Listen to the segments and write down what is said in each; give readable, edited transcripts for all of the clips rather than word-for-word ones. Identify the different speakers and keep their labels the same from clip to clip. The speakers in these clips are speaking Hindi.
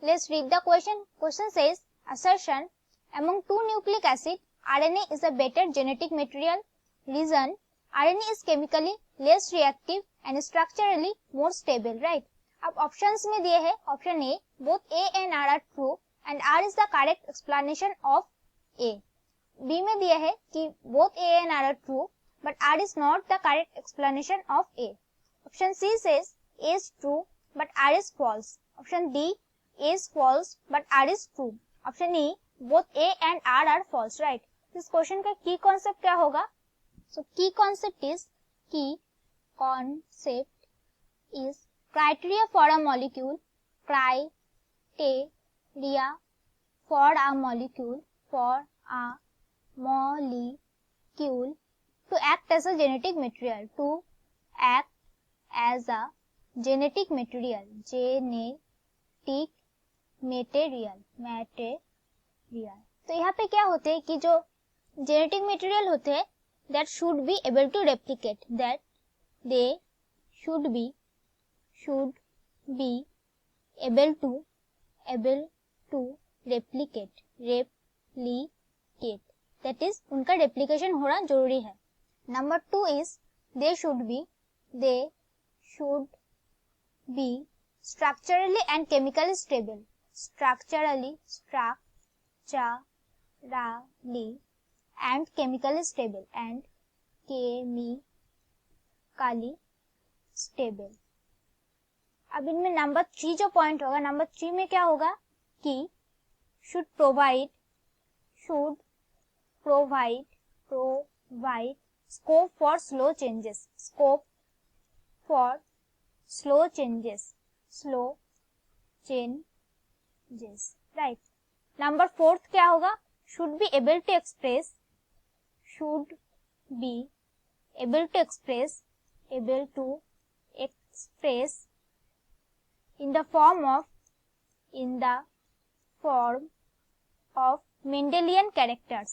Speaker 1: Let's read the question. Question says, assertion, among two nucleic acid, RNA is a better genetic material. Reason, RNA is chemically less reactive and structurally more stable, right? अब ऑप्शंस में दिए हैं, option A, both A and R are true and R is the correct explanation of A. B में दिया है कि both A and R are true but R is not the correct explanation of A. Option C says A is true but R is false. Option D, A is false but R is true. Option E, both A and R are false, right? इस क्वेश्चन का की कॉन्सेप्ट क्या होगा? So key concept is criteria for a molecule, criteria for a molecule to act as a genetic material, to act as a genetic material, genetic material. तो यहाँ पे क्या होते हैं कि जो जेनेटिक मटेरियल होते हैं that should be able to replicate, that they should be able to replicate, that is उनका replication होना जरूरी है. Number 2 is they should be structurally and chemically stable, structurally and chemically stable, अब इनमें नंबर 3 जो पॉइंट होगा, नंबर 3 में क्या होगा कि should provide scope for slow changes, right? Number 4 क्या होगा? should be able to express in the form of Mendelian characters,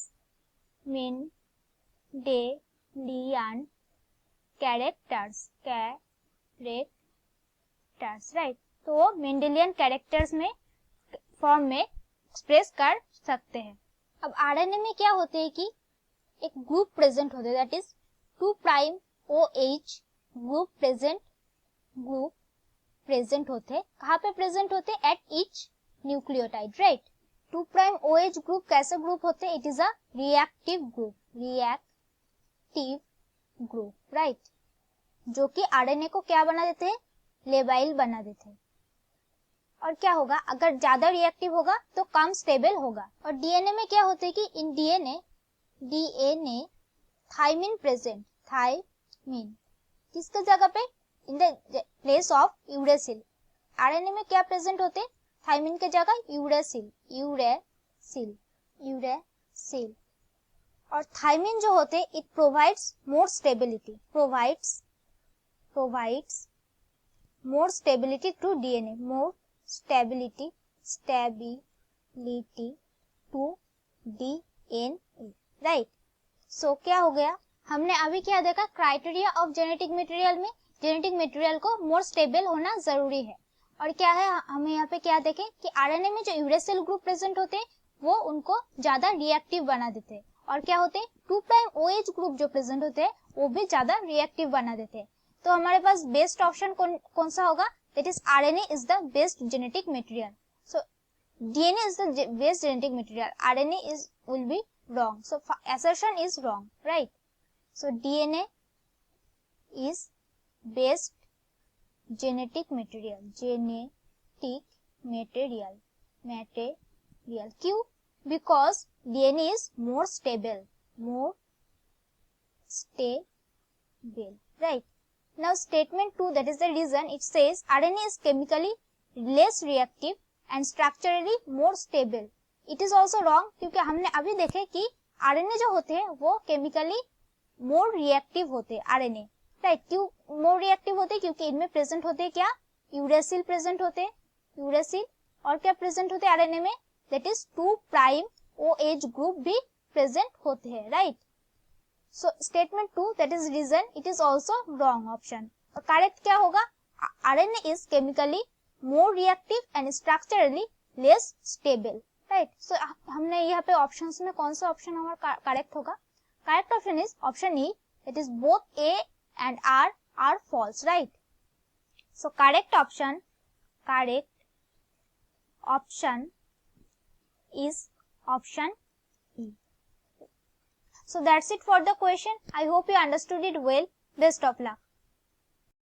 Speaker 1: right? तो वो Mendelian characters में फॉर्म में एक्सप्रेस कर सकते हैं. अब आरएनए में क्या होते हैं कि एक ग्रुप प्रेजेंट होते हैं, that is 2' OH group present होते हैं. कहाँ पे प्रेजेंट होते हैं? At each nucleotide, right? 2' OH group कैसे ग्रुप होते हैं? It is a reactive group, right? जो कि आरएनए को क्या बना देते हैं? लेबाइल बना देते हैं. और क्या होगा? अगर ज्यादा रिएक्टिव होगा तो कम स्टेबल होगा. और डीएनए में क्या होते है कि in DNA thymine present, thymine किसके जगह पे? In the place of uracil. RNA में क्या प्रेजेंट होते हैं? थायमिन के जगह यूरेसिल. और थायमिन जो होते हैं it provides more stability, more stability to DNA, more stability to DNA, right? So क्या हो गया? हमने अभी क्या देखा? क्राइटेरिया ऑफ जेनेटिक मटेरियल में जेनेटिक मटेरियल को मोर स्टेबल होना जरूरी है. और क्या है, हमें यहाँ पे क्या देखें कि आरएनए में जो यूरेसिल ग्रुप प्रेजेंट होते हैं वो उनको ज्यादा रिएक्टिव बना देते हैं. और क्या होते हैं? 2' OH ग्रुप जो प्रेजेंट होते हैं वो भी ज्यादा रिएक्टिव बना देते हैं. तो हमारे पास बेस्ट ऑप्शन कौन सा होगा? That is RNA is the best genetic material. So DNA is the best genetic material, RNA will be wrong. So assertion is wrong, right? So DNA is best genetic material. Q, because DNA is more stable, right? Now statement 2, that is the reason, it says RNA is chemically less reactive and structurally more stable. It is also wrong क्योंकि हमने अभी देखे कि RNA जो होते हैं वो केमिकली मोर रिएक्टिव होते हैं. RNA, right? क्यों मोर रिएक्टिव होते हैं? क्योंकि इनमें प्रेजेंट होते हैं क्या? यूरेसिल प्रेजेंट होते हैं, यूरेसिल. और क्या प्रेजेंट होते हैं RNA में? दैट इज 2' OH ग्रुप भी प्रेजेंट होते हैं, right? So statement 2, that is reason, it is also wrong option. Correct क्या होगा? RNA is chemically more reactive and structurally less stable, right. So हमने यहाँ पे ऑप्शंस में कौन सा ऑप्शन हमारा करेक्ट होगा? Correct option is option E, it is both A and R false, right. So correct option is option E. So that's it for the question. I hope you understood it well. Best of luck.